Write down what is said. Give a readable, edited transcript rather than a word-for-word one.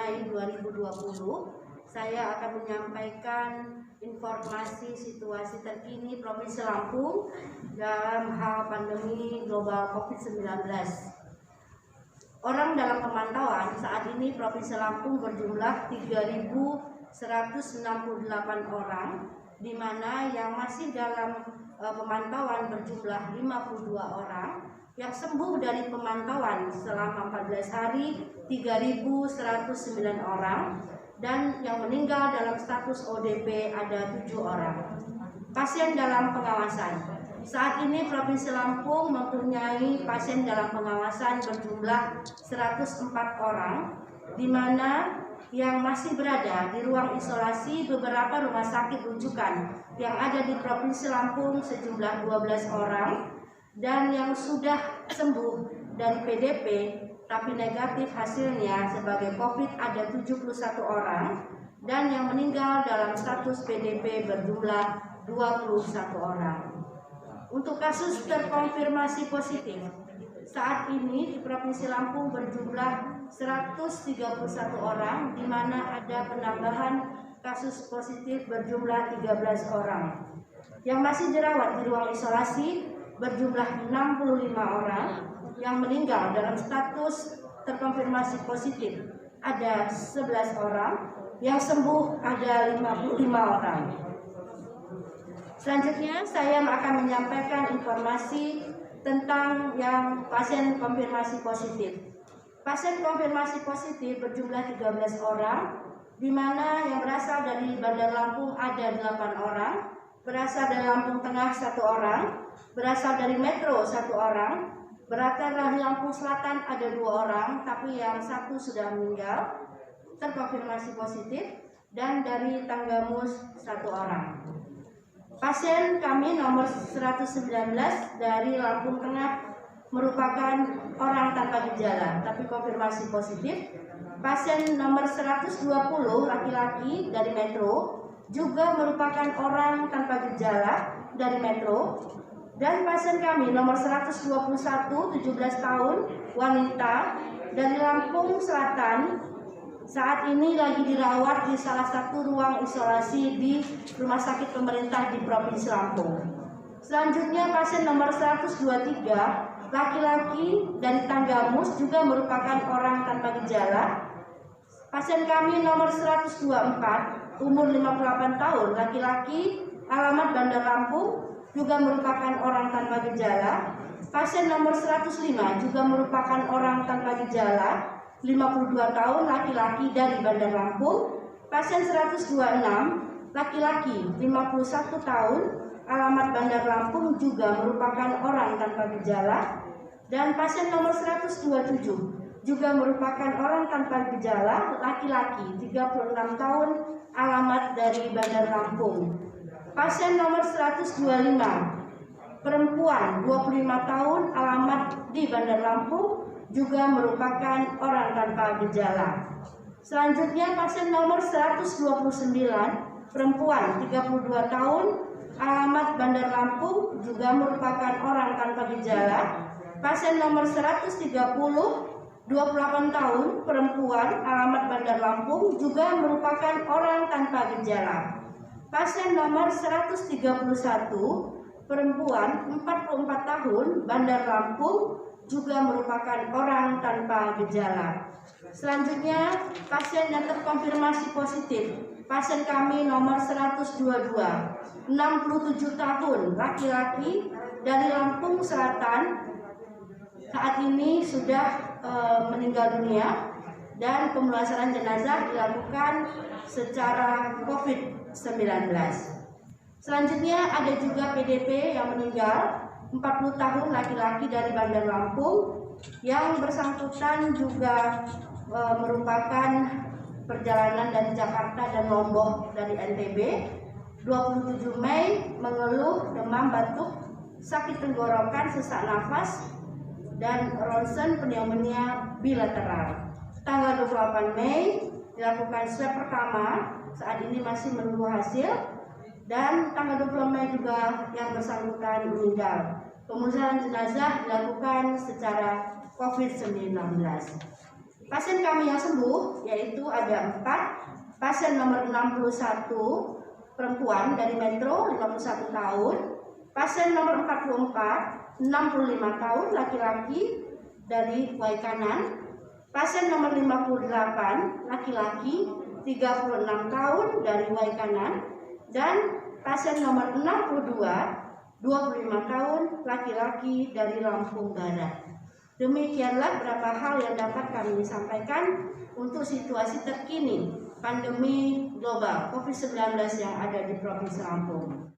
Mei 2020, saya akan menyampaikan informasi situasi terkini Provinsi Lampung dalam hal pandemi global COVID-19. Orang dalam pemantauan saat ini Provinsi Lampung berjumlah 3.168 orang, di mana yang masih dalam pemantauan berjumlah 52 orang, yang sembuh dari pemantauan selama 14 hari 3.109 orang, dan yang meninggal dalam status ODP ada 7 orang. Pasien dalam pengawasan. Saat ini Provinsi Lampung mempunyai pasien dalam pengawasan berjumlah 104 orang, di mana yang masih berada di ruang isolasi beberapa rumah sakit rujukan yang ada di Provinsi Lampung sejumlah 12 orang, dan yang sudah sembuh dari PDP tapi negatif hasilnya sebagai COVID ada 71 orang, dan yang meninggal dalam status PDP berjumlah 21 orang. Untuk kasus terkonfirmasi positif, saat ini di Provinsi Lampung berjumlah 131 orang, di mana ada penambahan kasus positif berjumlah 13 orang. Yang masih dirawat di ruang isolasi berjumlah 65 orang, yang meninggal dalam status terkonfirmasi positif ada 11 orang, yang sembuh ada 55 orang. Selanjutnya saya akan menyampaikan informasi tentang yang pasien konfirmasi positif. Pasien konfirmasi positif berjumlah 13 orang, di mana yang berasal dari Bandar Lampung ada 8 orang, berasal dari Lampung Tengah 1 orang, berasal dari Metro 1 orang, berasal dari Lampung Selatan ada 2 orang, tapi yang 1 sudah meninggal terkonfirmasi positif, dan dari Tanggamus 1 orang. Pasien kami nomor 119 dari Lampung Tengah merupakan orang tanpa gejala tapi konfirmasi positif. Pasien nomor 120 laki-laki dari Metro juga merupakan orang tanpa gejala dari Metro. Dan pasien kami nomor 121 17 tahun wanita dari Lampung Selatan saat ini lagi dirawat di salah satu ruang isolasi di rumah sakit pemerintah di Provinsi Lampung. Selanjutnya pasien nomor 123 laki-laki dari Tanggamus juga merupakan orang tanpa gejala. Pasien kami nomor 124 umur 58 tahun laki-laki, alamat Bandar Lampung, juga merupakan orang tanpa gejala. Pasien nomor 105 juga merupakan orang tanpa gejala, 52 tahun laki-laki dari Bandar Lampung. Pasien 126 laki-laki 51 tahun alamat Bandar Lampung juga merupakan orang tanpa gejala. Dan pasien nomor 127 juga merupakan orang tanpa gejala laki-laki 36 tahun alamat dari Bandar Lampung. Pasien nomor 125 perempuan 25 tahun alamat di Bandar Lampung juga merupakan orang tanpa gejala. Selanjutnya pasien nomor 129 perempuan 32 tahun alamat Bandar Lampung juga merupakan orang tanpa gejala. Pasien nomor 130 28 tahun perempuan alamat Bandar Lampung juga merupakan orang tanpa gejala. Pasien nomor 131 perempuan 44 tahun Bandar Lampung juga merupakan orang tanpa gejala. Selanjutnya pasien yang terkonfirmasi positif. Pasien kami nomor 122 67 tahun laki-laki dari Lampung Selatan, saat ini sudah meninggal dunia, dan pemulasaran jenazah dilakukan secara COVID-19. Selanjutnya ada juga PDP yang meninggal 40 tahun laki-laki dari Bandar Lampung, yang bersangkutan juga merupakan perjalanan dari Jakarta dan Lombok dari NTB. 27 Mei mengeluh demam, batuk, sakit tenggorokan, sesak nafas, dan ronsen pneumonia bilateral. Tanggal 28 Mei dilakukan swab pertama, saat ini masih menunggu hasil, dan tanggal 20 Mei juga yang bersangkutan meninggal. Pemulasaran jenazah dilakukan secara COVID-19. Pasien kami yang sembuh yaitu ada 4. Pasien nomor 61 perempuan dari Metro 51 tahun. Pasien nomor 44 65 tahun laki-laki dari Waikanan. Pasien nomor 58 laki-laki 36 tahun dari Waikanan. Dan pasien nomor 62 25 tahun laki-laki dari Lampung Barat. Demikianlah beberapa hal yang dapat kami sampaikan untuk situasi terkini pandemi global COVID-19 yang ada di Provinsi Lampung.